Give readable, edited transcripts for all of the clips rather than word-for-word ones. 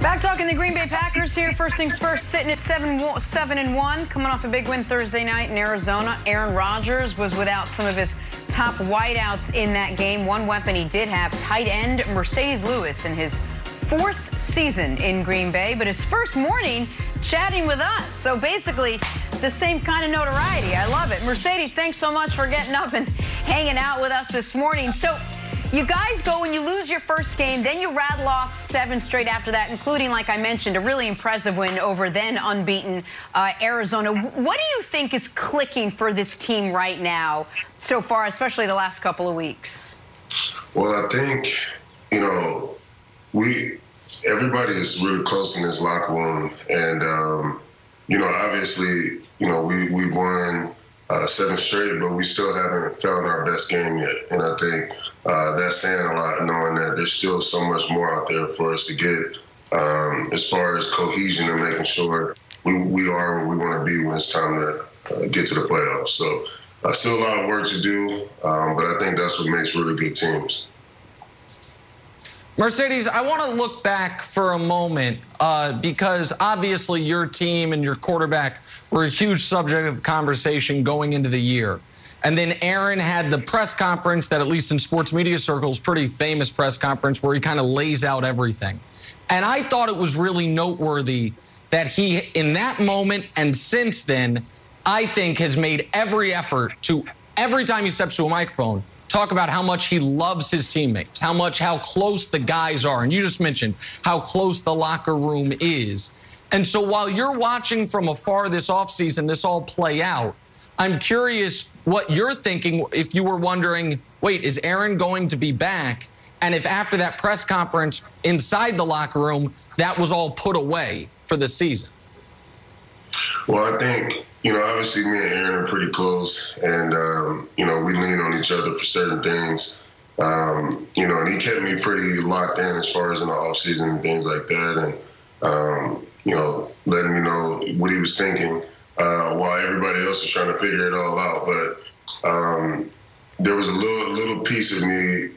Back talking the Green Bay Packers here. First things first, sitting at 7-1, coming off a big win Thursday night in Arizona. Aaron Rodgers was without some of his top wideouts in that game. One weapon he did have, tight end Marcedes Lewis, in his fourth season in Green Bay, but his first morning chatting with us. So basically the same kind of notoriety. I love it. Marcedes, thanks so much for getting up and hanging out with us this morning. So you guys go and you lose your first game, then you rattle off 7 straight after that, including, like I mentioned, a really impressive win over then unbeaten Arizona. What do you think is clicking for this team right now so far, especially the last couple of weeks? Well, I think, everybody is really close in this locker room. And, obviously, we won 7 straight, but we still haven't found our best game yet. And I think that's saying a lot, knowing that there's still so much more out there for us to get as far as cohesion and making sure we are where we want to be when it's time to get to the playoffs. So still a lot of work to do, but I think that's what makes really good teams. Marcedes, I want to look back for a moment because obviously your team and your quarterback were a huge subject of conversation going into the year. And then Aaron had the press conference that, at least in sports media circles, pretty famous press conference where he kind of lays out everything. And I thought it was really noteworthy that he, in that moment and since then, I think has made every effort to, every time he steps to a microphone, talk about how much he loves his teammates, how close the guys are. And you just mentioned how close the locker room is. And so while you're watching from afar this offseason, this all play out, I'm curious what you're thinking if you were wondering, wait, is Aaron going to be back? And if after that press conference inside the locker room, that was all put away for the season. Well, I think, obviously me and Aaron are pretty close, and, we lean on each other for certain things. And he kept me pretty locked in as far as in the offseason and things like that, and, letting me know what he was thinking while everybody else is trying to figure it all out. But there was a little piece of me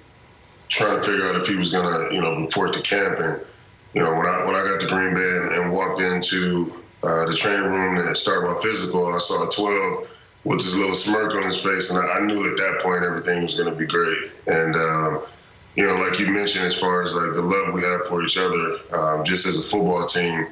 trying to figure out if he was going to, report to camp. And, when I got to Green Bay and walked into the training room and started my physical, I saw a 12 with this little smirk on his face, and I knew at that point everything was going to be great. And, like you mentioned, as far as like the love we have for each other, just as a football team,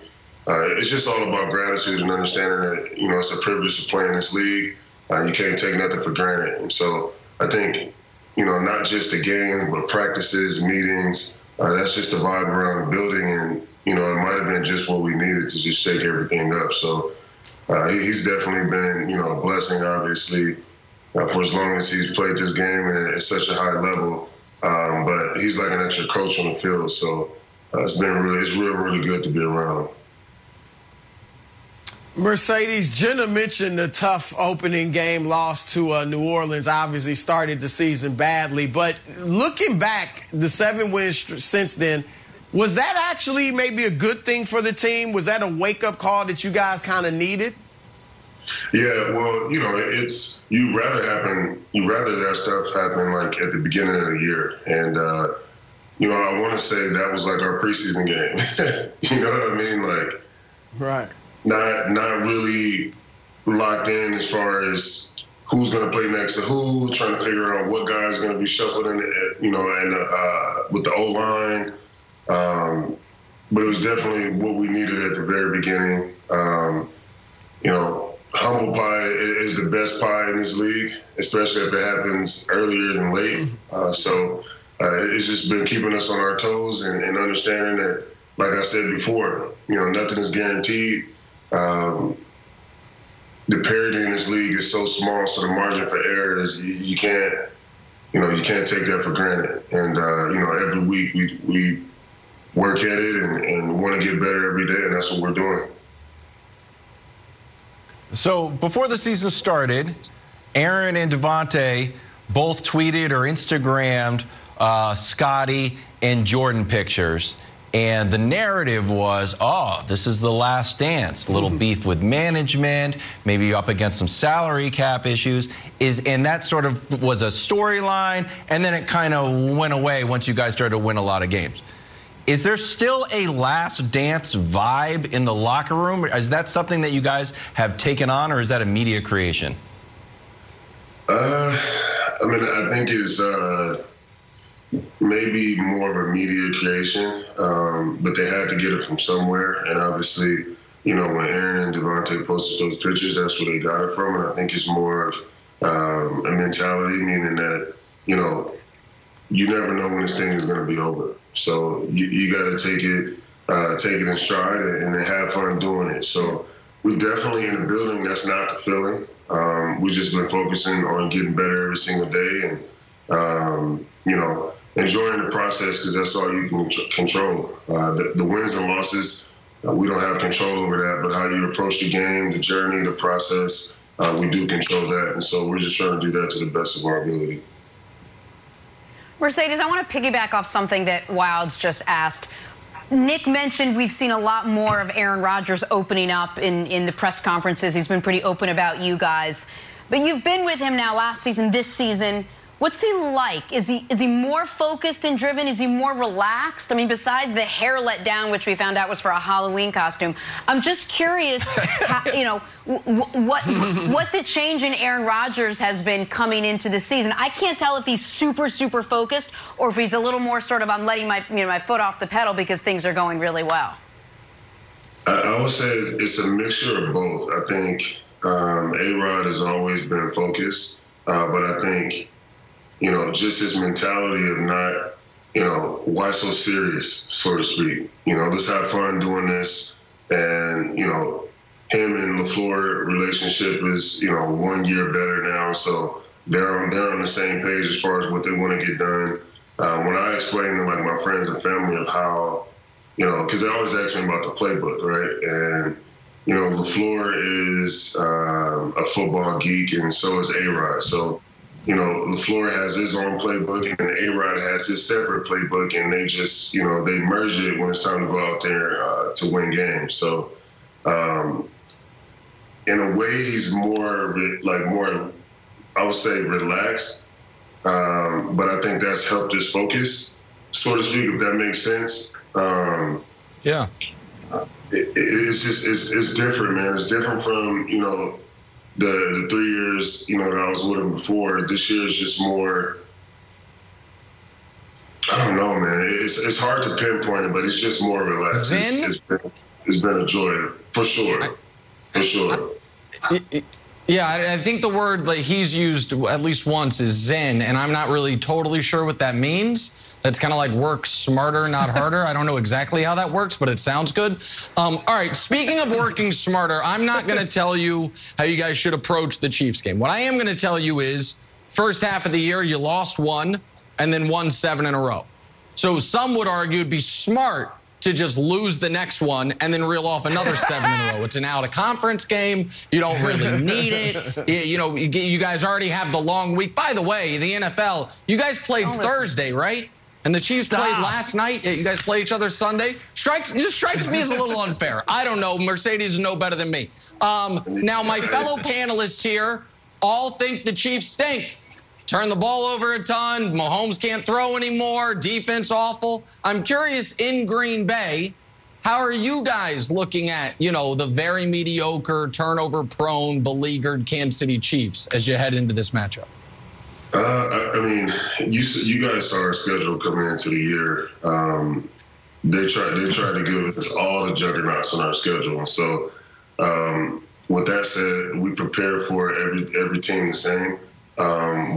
it's just all about gratitude and understanding that, it's a privilege to play in this league. You can't take nothing for granted. And so I think, not just the games, but practices, meetings, that's just the vibe around the building. And, it might have been just what we needed to just shake everything up. So he's definitely been, a blessing, obviously, for as long as he's played this game and at such a high level. But he's like an extra coach on the field. So it's really good to be around him. Marcedes, Jenna mentioned the tough opening game loss to New Orleans, obviously started the season badly. But looking back, the 7 wins since then, was that actually maybe a good thing for the team? Was that a wake-up call that you guys kind of needed? Yeah, well, it's you'd rather that stuff happen like at the beginning of the year. And, I want to say that was like our preseason game. You know what I mean? Like, right. Not really locked in as far as who's going to play next to who, trying to figure out what guy's going to be shuffled in, with the O-line. But it was definitely what we needed at the very beginning. Humble pie is the best pie in this league, especially if it happens earlier than late. So it's just been keeping us on our toes and understanding that, like I said before, nothing is guaranteed. The parity in this league is so small, so the margin for error is you can't take that for granted. And every week we work at it and want to get better every day, and that's what we're doing. So before the season started, Aaron and Devontae both tweeted or Instagrammed Scotty and Jordan pictures. And the narrative was, oh, this is the last dance. A little beef with management, maybe up against some salary cap issues. And that sort of was a storyline, and then it kind of went away once you guys started to win a lot of games. Is there still a last dance vibe in the locker room? Is that something that you guys have taken on, or is that a media creation? I mean, I think it's maybe more of a media creation, but they had to get it from somewhere. And obviously, you know, when Aaron and Devontae posted those pictures, that's where they got it from. And I think it's more of a mentality, meaning that, you know, you never know when this thing is going to be over. So you got to take it in stride and have fun doing it. So we definitely in the building. That's not the feeling. We've just been focusing on getting better every single day and, you know, enjoying the process because that's all you can control. The wins and losses, we don't have control over that, but how you approach the game, the journey, the process, we do control that. And so we're just trying to do that to the best of our ability. Marcedes, I want to piggyback off something that Wilds just asked. Nick mentioned we've seen a lot more of Aaron Rodgers opening up in the press conferences. He's been pretty open about you guys. But you've been with him now last season, this season. What's he like? Is he more focused and driven? Is he more relaxed? I mean, besides the hair let down, which we found out was for a Halloween costume, I'm just curious, how, you know, what the change in Aaron Rodgers has been coming into the season. I can't tell if he's super focused or if he's a little more sort of, I'm letting my foot off the pedal because things are going really well. I would say it's a mixture of both. I think A-Rod has always been focused, but I think, you know, just his mentality of not, you know, why so serious, so to speak. You know, let's have fun doing this. And, you know, him and LaFleur relationship is, you know, 1 year better now. So they're on the same page as far as what they want to get done. When I explain to, like, my friends and family of how, you know, because they always ask me about the playbook, right? And, you know, LaFleur is a football geek, and so is A-Rod. So, you know, LaFleur has his own playbook, and A-Rod has his separate playbook, and they just, you know, they merge it when it's time to go out there to win games. So, in a way, he's more, I would say, relaxed. But I think that's helped his focus, so to speak, if that makes sense. Yeah. It's different, man. It's different from, you know, the 3 years, you know, that I was with him before. This year is just more, I don't know, man. It's hard to pinpoint it, but it's just more relaxed. It's been a joy, for sure. For sure. Yeah, I think the word that he's used at least once is zen, and I'm not really totally sure what that means. That's kind of like work smarter, not harder. I don't know exactly how that works, but it sounds good. All right, speaking of working smarter, I'm not going to tell you how you guys should approach the Chiefs game. What I am going to tell you is, first half of the year, you lost 1 and then won 7 in a row. So some would argue it'd be smart to just lose the next one and then reel off another 7 in a row. It's an out-of-conference game. You don't really need it. You know, you guys already have the long week. By the way, the NFL, you guys played Thursday, right? And the Chiefs played last night. You guys play each other Sunday. Just strikes me as a little unfair. I don't know. Marcedes know better than me. Now, my fellow panelists here all think the Chiefs stink. Turn the ball over a ton. Mahomes can't throw anymore. Defense awful. I'm curious, in Green Bay, how are you guys looking at, you know, the very mediocre, turnover-prone, beleaguered Kansas City Chiefs as you head into this matchup? I mean, you guys saw our schedule coming into the year. They tried to give us all the juggernauts on our schedule. And so, with that said, we prepare for every team the same.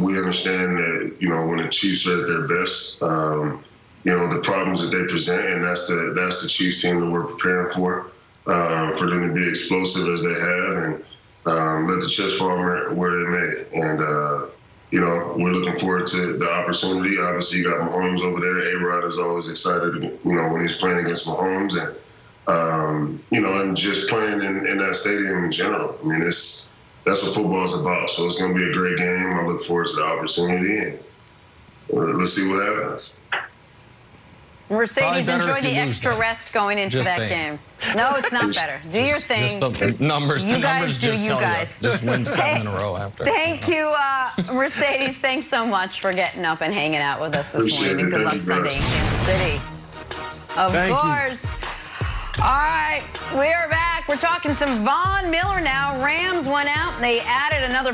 We understand that, you know, when the Chiefs are at their best, you know, the problems that they present, and that's the Chiefs team that we're preparing for them to be explosive as they have and let the chips fall where they may. And you know, we're looking forward to the opportunity. Obviously, you got Mahomes over there. A-Rod is always excited, you know, when he's playing against Mahomes and, you know, and just playing in that stadium in general. I mean, that's what football is about. So it's going to be a great game. I look forward to the opportunity, and let's see what happens. Marcedes, enjoy the extra rest going into that game. No, it's not better. Do your thing. Just the numbers. You guys do you guys. Just win 7 in a row after. Thank you, Marcedes. Thanks so much for getting up and hanging out with us this morning. And good luck Sunday in Kansas City. Of Thank course. All right, we are back. We're talking some Von Miller now. Rams went out and they added another